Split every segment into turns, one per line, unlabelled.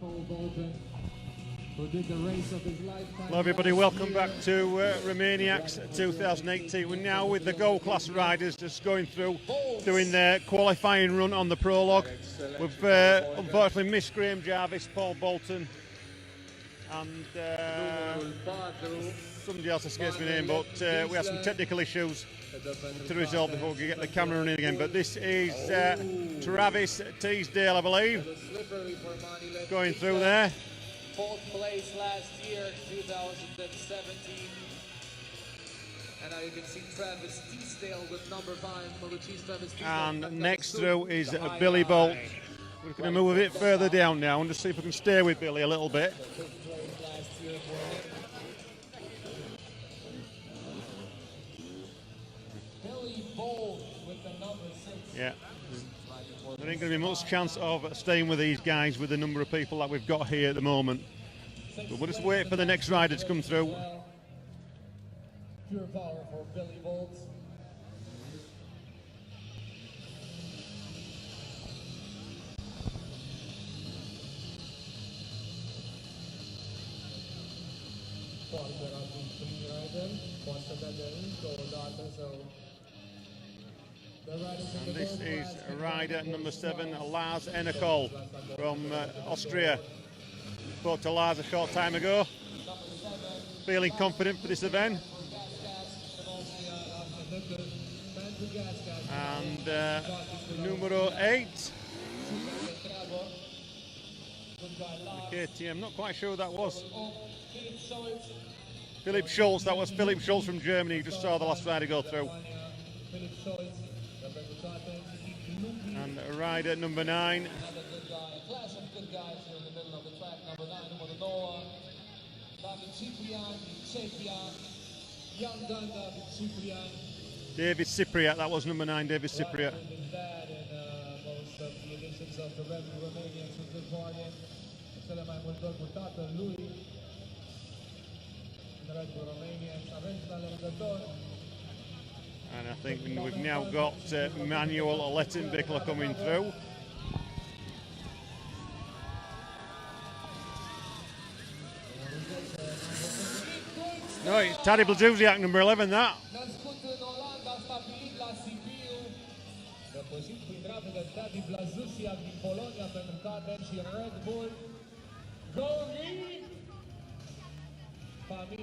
Paul Bolton, who did the race of his lifetime.
Hello everybody, welcome back to Romaniacs 2018. We're now with the Gold Class riders just going through, doing their qualifying run on the Prologue. We've unfortunately missed Graham Jarvis, Paul Bolton, and somebody else escapes my name, but we had some technical issues to resolve before we get the camera running again. But this is Travis Teasdale, I believe, going through there.
Fourth place last year, 2017. And now you can see Travis Teasdale with number 5.
And next through is Billy Bolt. We're going to move a bit further down now and just see if we can stay with Billy a little bit. Yeah, there ain't going to be much chance of staying with these guys with the number of people that we've got here at the moment. But we'll just wait for the next rider to come through.
Pure power for Billy Bolt.
And this is rider number 7, Lars Enerkol from Austria. Spoke to Lars a short time ago. Feeling confident for this event. And numero 8. KTM, not quite sure who that was. Philip Schultz, that was Philip Schultz from Germany. You just saw the last rider go through. And rider number 9. David Cypriot, that was number 9, David Cypriot. And I think we've now got Manuel Lettenbichler coming through. No, it's Tadej Blazusiak, number 11, that.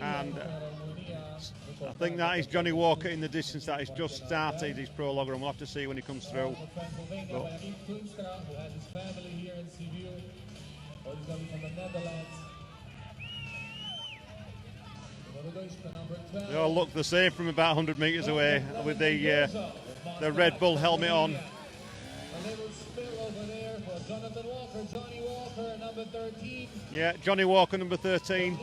And I think that is Johnny Walker in the distance. That has just started his Prologue, and we'll have to see when he comes through. But they all look the same from about 100 metres away with the Red Bull helmet on. Yeah, Johnny Walker, number 13.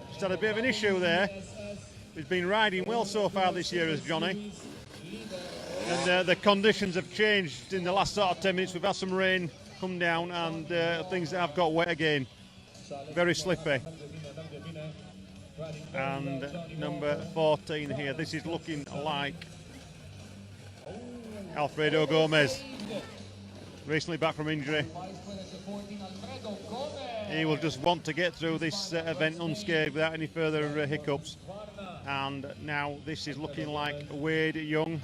Just had a bit of an issue there. He's been riding well so far this year as Johnny. And the conditions have changed in the last sort of 10 minutes. We've had some rain come down and things have got wet again. Very slippy. And number 14 here. This is looking like Alfredo Gomez. Recently back from injury. He will just want to get through this event unscathed without any further hiccups. And now this is looking like Wade Young.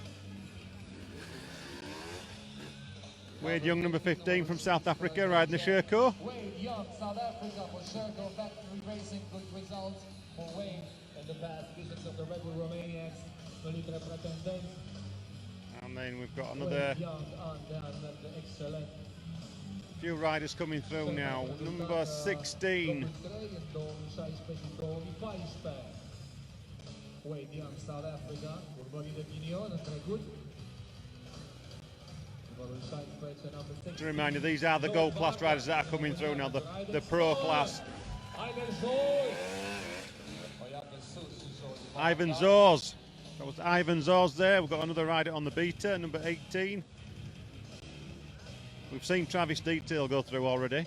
Wade Young, number 15 from South Africa, riding the Sherco.
Wade Young, South Africa for Sherco Factory Racing. Good results for Wade in the past visits of the Red Bull Romaniacs.
And then we've got another few riders coming through now. Number 16.
Wade Young, South Africa.
Just a reminder, these are the Gold Class riders that are coming through now, the Pro Class. Ivan Zors. That was Ivan Zors there. We've got another rider on the Beta, number 18. We've seen Travis Detail go through already.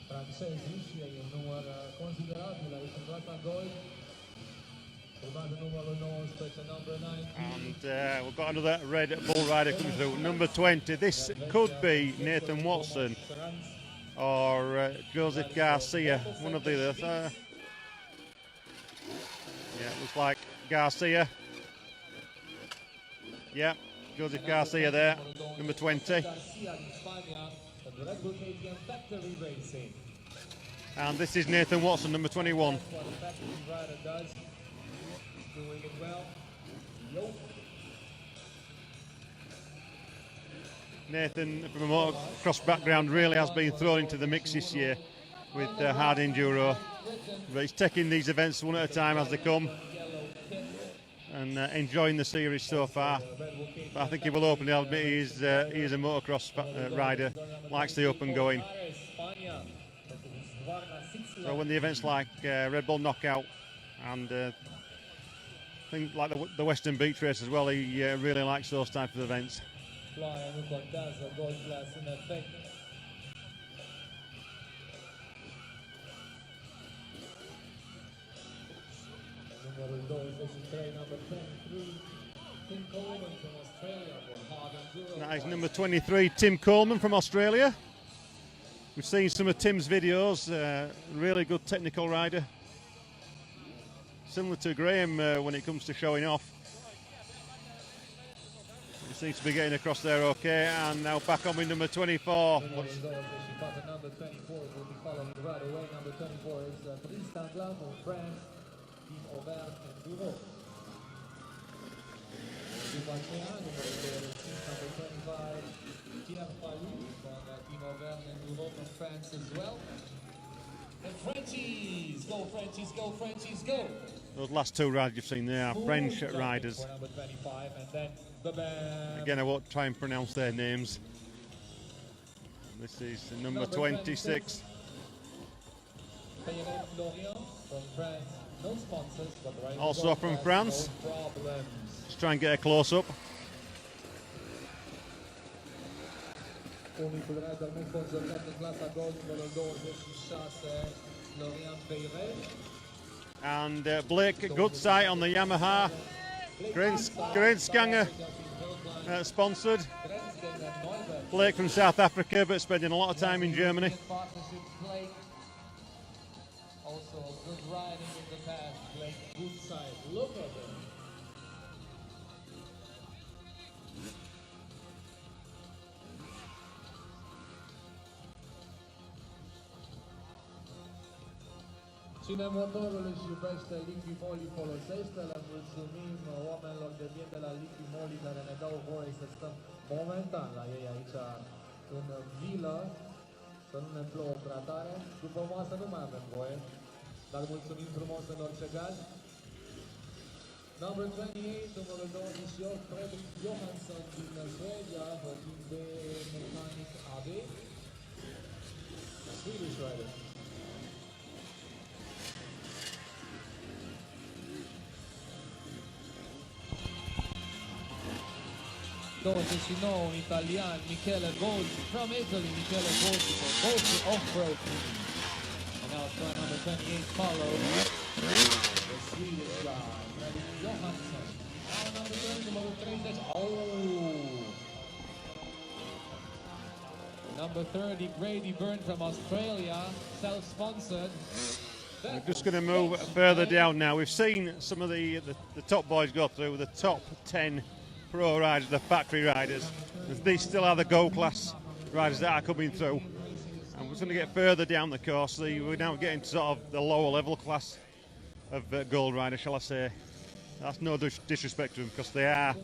Francesi e un numero considerabile in class gold.
And we've got another red bull rider coming through, number 20. This could be Nathan Watson or Joseph Garcia, one of the others. Yeah, it looks like Garcia. Yeah, Joseph Garcia there, number 20. And this is Nathan Watson, number 21. Nathan, from a motocross background, really has been thrown into the mix this year with hard enduro. But he's taking these events one at a time as they come and enjoying the series so far. But I think he will openly admit he is a motocross rider, likes the open going. So when the events like Red Bull Knockout and things like the Western Beach Race as well, he really likes those types of events. That is number 23, Tim Coleman from Australia. We've seen some of Tim's videos, really good technical rider. Similar to Graham when it comes to showing off. He seems to be getting across there okay, and now back on with number 24.
Number 24 will be followed right away. Number 24 is Tristan Glam from France, Team Auvergne and Bureau. Number 25, Pierre Falou from Team Auvergne and Bureau from France as well. And Frenchies, go Frenchies, go Frenchies, go!
Those last two riders you've seen there are French riders.
Number 25, and then
again, I won't try and pronounce their names. This is number 26. Also from France. Let's try and get a close-up. And Blake Goodsite on the Yamaha. Grensganger sponsored. Blake from South Africa, but spending a lot of time in Germany.
Also good riding in the past, Blake Goodsite. Look at them. Cine motorul își iubește Limpii Moli folosește, le mulțumim oamenilor de vin de la Limpii Moli care ne dau voie să stăm momentan la ei aici în vilă, să nu ne plouă prea tare. După masă nu mai avem voie, dar mulțumim frumos în orice caz. Number 28, numărul 28, Fredrik Johansson din Suedia, vorbim de Mechanic AB. Swedish rider. 29, un italian, Michele Golgi, from Italy, Michele Golgi, for Golgi Off-Road Team. And now it's number 28, follow the Swedish guy, Fredrik Johansson. Now number 30, number 30, number 30, Grady Byrne from Australia, self-sponsored.
We're just going to move further down now. We've seen some of the top boys go through, the top 10 pro riders, the factory riders. These still are the Gold Class riders that are coming through. And we're going to get further down the course. We're now getting to sort of the lower level class of gold riders, shall I say. That's no disrespect to them, because they are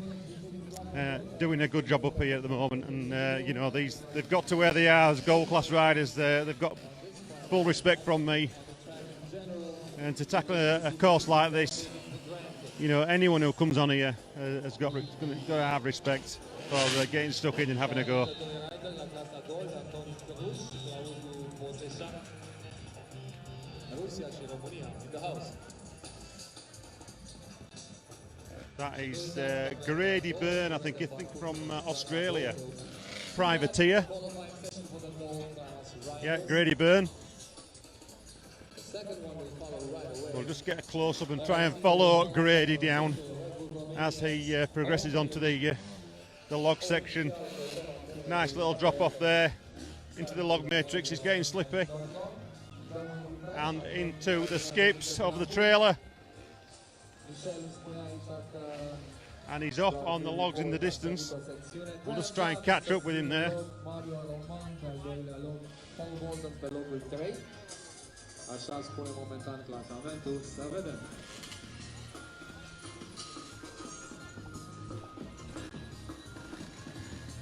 doing a good job up here at the moment. And, you know, they've got to where they are as Gold Class riders. They've got full respect from me. And to tackle a course like this, you know, anyone who comes on here has got to have respect for getting stuck in and having a go. That is Grady Byrne, I think from Australia. Privateer. Yeah, Grady Byrne. We'll just get a close-up and try and follow Grady down as he progresses onto the log section. Nice little drop-off there into the log matrix. He's getting slippy. And into the skips over the trailer. And he's off on the logs in the distance. We'll just try and catch up with him there.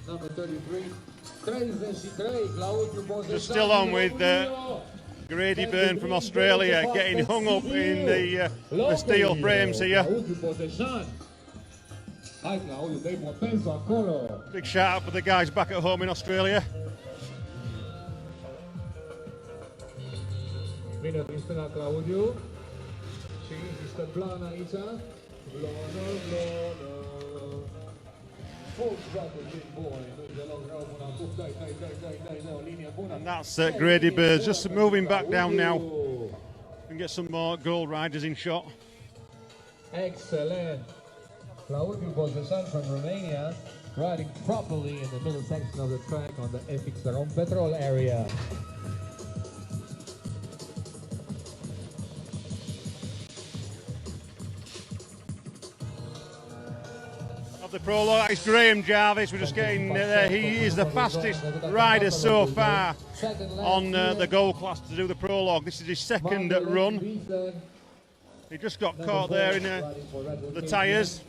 Number 33, 33, Claudiu Bozeșan.
Just still on with Grady Byrne from Australia, getting hung up in the steel frames here. Big shout out for the guys back at home in Australia.
Bine prin stânga Claudiu și niște plan aici.
And that's Grady Byrne just moving back down now. We can get some more gold riders in shot.
Excellent. Claudiu Bozeșan from Romania, riding properly in the middle section of the track on the FX Rom Petrol area.
The prologue is Graham Jarvis. We're just getting there. He is the fastest rider so far on the Gold Class to do the prologue. This is his second run. He just got caught there in the tyres.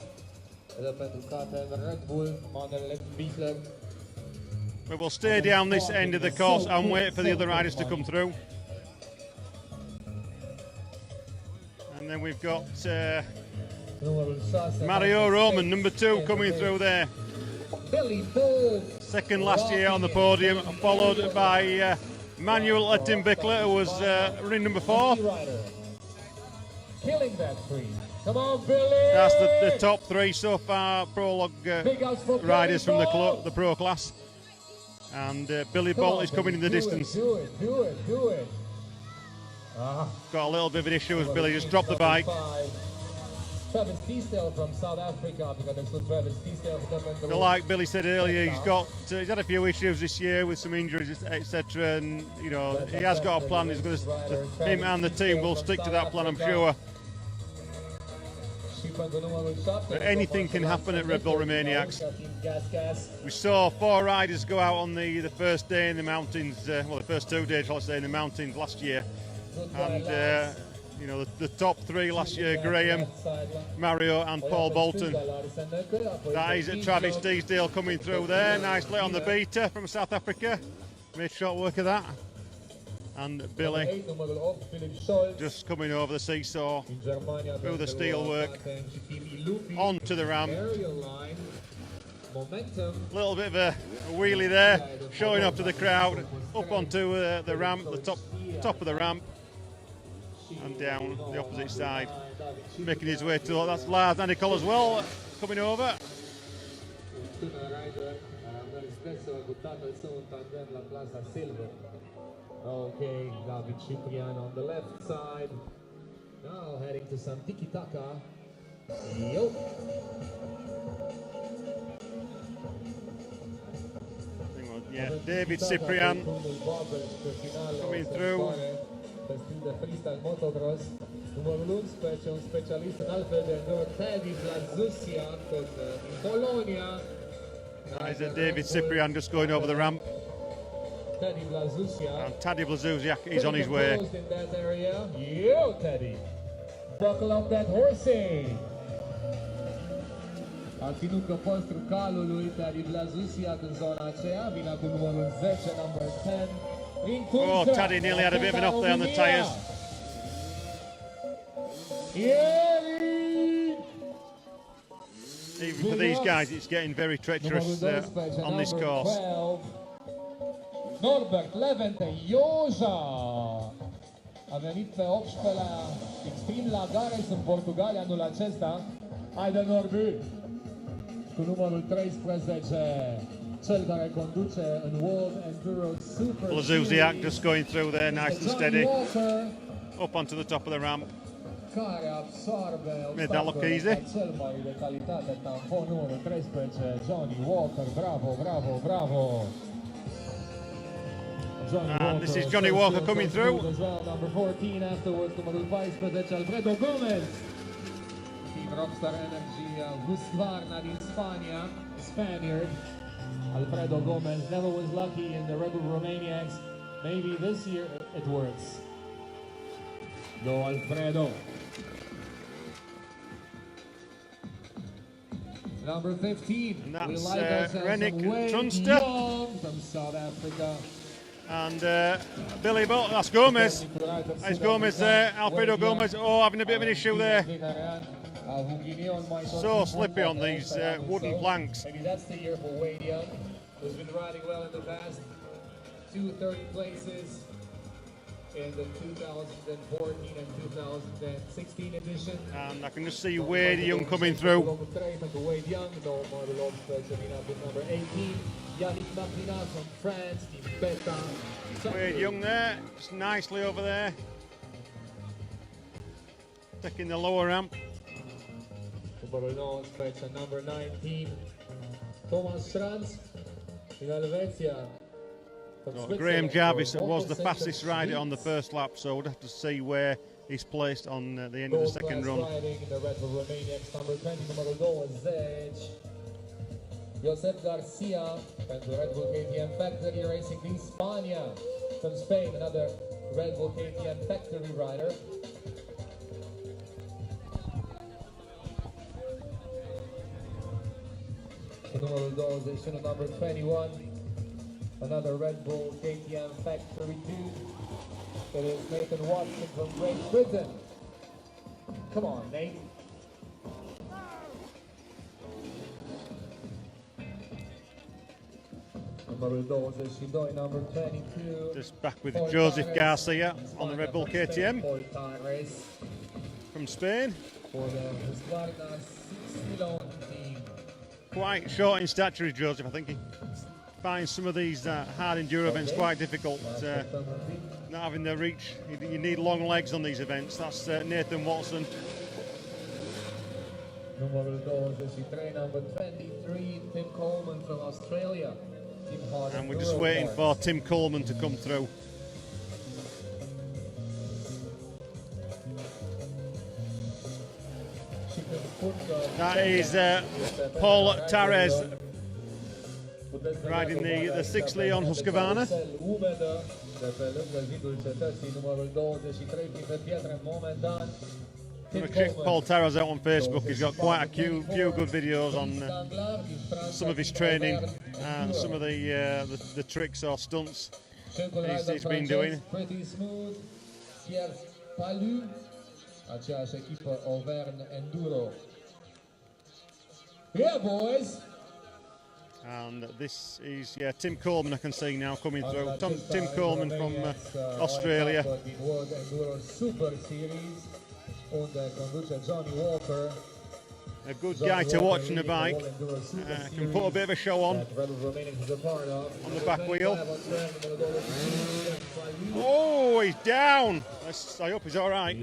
We will stay down this end of the course and wait for the other riders to come through. And then we've got Mario Roman, number 2, coming through there. Second last year on the podium, followed by Manuel Timbickler, who was running number 4.
Come on, Billy!
That's the top 3 so far, prologue riders from the Pro Class. And Billy Bolt is coming in the distance.
Do it.
Got a little bit of an issue as Billy just dropped the bike.
Travis Teasdale from South Africa, Travis Teasdale.
Like Billy said earlier, he's had a few issues this year with some injuries, etc. And you know he has got a plan. He's going to, him and the team will stick to that plan, I'm sure. But anything can happen at Red Bull Romaniacs. We saw 4 riders go out on the first day in the mountains, well, the first 2 days, let's say, in the mountains last year, and. You know, the top 3 last year, Graham, Mario and Paul Bolton. That is Travis Teasdale coming through there. Nicely on the beater from South Africa. Made short work of that. And Billy just coming over the seesaw, through the steel work, onto the ramp. Little bit of a wheelie there, showing off to the crowd, up onto the ramp, the top of the ramp. And down the opposite side, making his way to that's Lars Nicol as well, coming over.
Okay, David Ciprian on the left side. Now heading to some tiki-taka.
Yeah, David Ciprian coming through.
Stil de freestyle motocross, numărul 11, un specialist în altfel de enduro, Teddy Blazusiak din Polonia.
That is David Ciprian just going over the ramp.
Teddy Blazusiak.
And Teddy Blazusiak is on his way.
In that area. Yo, Teddy. Buckle up that horsey. A ținut căpăstrul calului Teddy Blazusiak în zona aceea, vine cu numărul 10, number 10.
Oh, Taddy nearly had a bit of an off there on the tyres. Even for these guys, it's getting very treacherous on this course.
Norbert Levente, Ioja a venit pe 18-lea Extreme Lagares în Portugalia anul acesta. Haide Norby cu numărul 13, cel care conduce în World Enduro Super
Blazusiak just going through there, nice and steady.
Walker,
Up onto the top of the ramp.
care absorbe
Made that look easy.
cel mai de calitate, tampon numărul 13, Johnny Walker. Bravo, bravo, bravo.
And this is Johnny Walker coming through.
Number 14 afterwards, numărul 14, Alfredo Gomez. Team Rockstar Energy, Husqvarna din Spania, Spaniard. Alfredo Gomez never was lucky in the Red Bull Romaniacs. Maybe this year it works. Go Alfredo. Number 15.
And that's
we like
Rennick
Wade
Trunster.
Young from South Africa.
And Billy Bolton, that's Gomez. There's Gomez there, Alfredo Gomez. Oh, having a bit of an issue there. So slippy on these wooden planks.
Maybe that's the year for Wade Young, who's been riding well in the past. 2 third places in the 2014 and 2016 edition.
And I can just see Wade Young coming through.
Wade Young, number 18. Yannick Martina from France, Team Beta.
Wade Young there, just nicely over there. Taking the lower ramp.
Number 19, Thomas Stranz in Helvetia.
Graham Jarvis was the fastest rider on the first lap, so we'll have to see where he's placed on the end of the second run.
Riding in the Red Bull Romaniacs, number 20, numărul 20. Josep Garcia pentru Red Bull KTM Factory Racing din Spania. From Spain, another Red Bull KTM Factory rider. Numărul 21, number 21. Another Red Bull KTM Factory 2. It is Nathan Watson from Great Britain. Come on, Nate. Number 22, number 22.
Just back with Joseph Garcia on the Red Bull KTM from Spain.
For the Husqvarna 6-cylinder team.
Quite short in stature, Joseph. I think he finds some of these hard enduro events quite difficult. Not having the reach, you need long legs on these events. That's Nathan Watson.
Number 23, number 23, Tim Coleman from Australia.
And we're just waiting for Tim Coleman to come through. That is Paul Tarez riding the 6 Leon Husqvarna. Check Paul Tarez out on Facebook. He's got quite a few good videos on some of his training and some of the tricks or stunts he's been doing.
Pretty smooth. Palu, aceeași echipă Auvergne Enduro. Yeah, boys.
And this is Tim Coleman. I can see now coming through. Tim Coleman from Australia.
World Enduro Super Series. Unde conduce Johnny Walker.
A good guy to watch on the bike. Can put a bit of a show on the back wheel. Oh, he's down. I hope he's all right.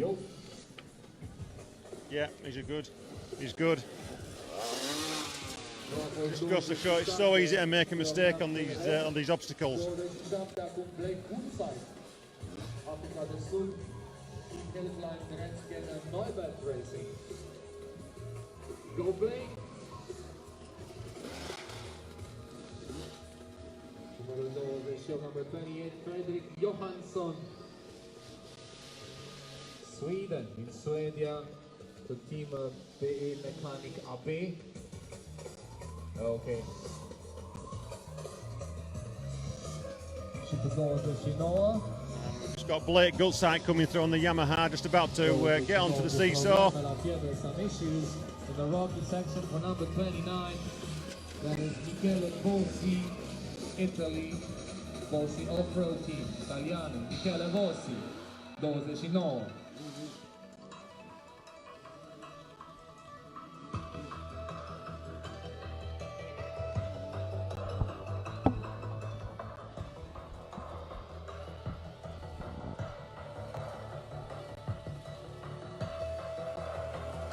Yeah, he's good. Just goes to show it's so easy to make a mistake on these obstacles.
Go Blake. Number 28, Fredrik Johansson. Sweden, in Sweden, the team BE Mechanic AB. Okay.
Just got Blake Gulsite coming through on the Yamaha, just about to get onto the seesaw.
Some issues in the rocky section for number 29. That is Michele Bossi, Italy. Bossi off-road team, Italiano, Michele Bossi, 29.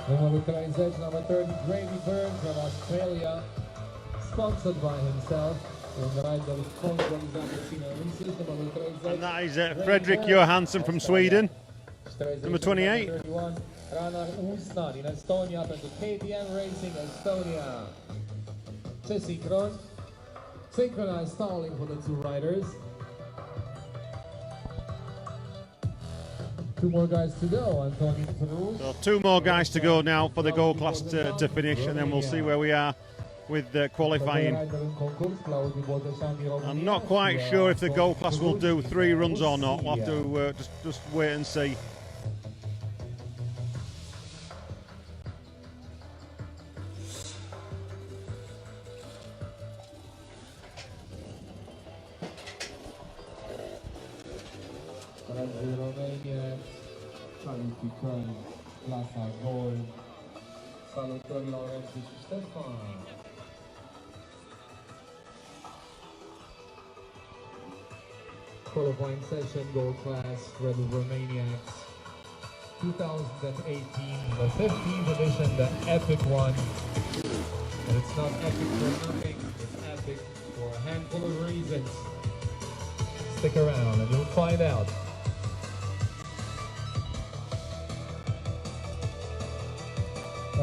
Numărul 30, number 30, Grady Byrne from Australia, sponsored by himself.
And that is Fredrik Johansson from Sweden, number 28.
Ranar Usnan in Estonia pentru KTM Racing Estonia. Synchronized stalling for the two riders. Two more guys to go, Anthony.
So 2 more guys to go now for the Gold Class to finish, and then we'll see where we are with qualifying. I'm not quite sure if the Gold Class will do 3 runs or not. We'll have to just wait and see.
Romaniacs, calificări, clasa Gold. Salutări Laurențiu și Ștefan. Qualifying session, Gold Class, Red Bull Romaniacs, 2018, the 15th edition, the epic one. And it's not epic for nothing, it's epic for a handful of reasons. Stick around and you'll find out.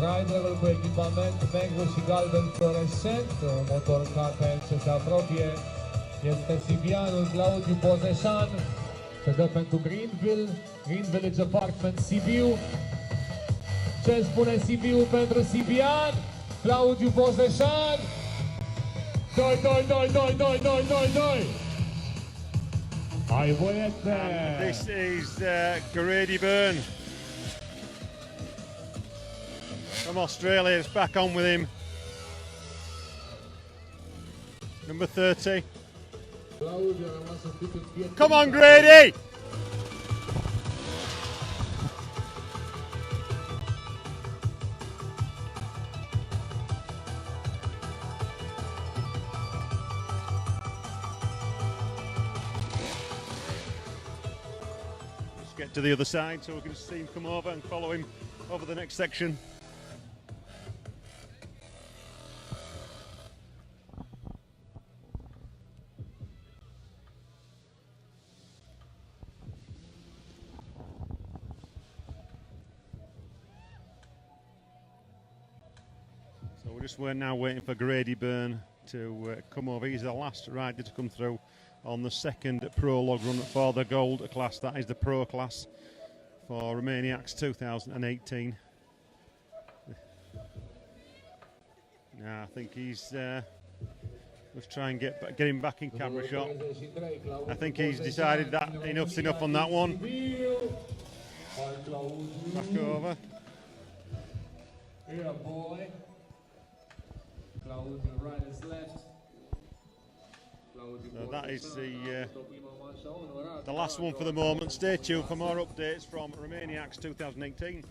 Riderul cu echipament negru și galben fluorescent, un motor KTM ce se apropie, este sibianul Claudiu Bozeșan, se dă pentru Greenville, Greenville Village Apartment Sibiu. Ce spune Sibiu pentru Sibian? Claudiu Bozeșan! 2, 2, 2, 2, 2, 2, 2, 2! Hai băiete!
This is Grady Byrne from Australia. It's back on with him. Number 30. Come on, Grady! Let's get to the other side so we can see him come over and follow him over the next section. We're now waiting for Grady Byrne to come over. He's the last rider to come through on the second Prologue run for the Gold Class. That is the Pro Class for Romaniacs 2018. Yeah, I think he's let's try and get him back in camera shot. I think he's decided that enough's enough on that one. Back over.
Yeah, boy.
So that is the last one for the moment. Stay tuned for more updates from Romaniacs 2018.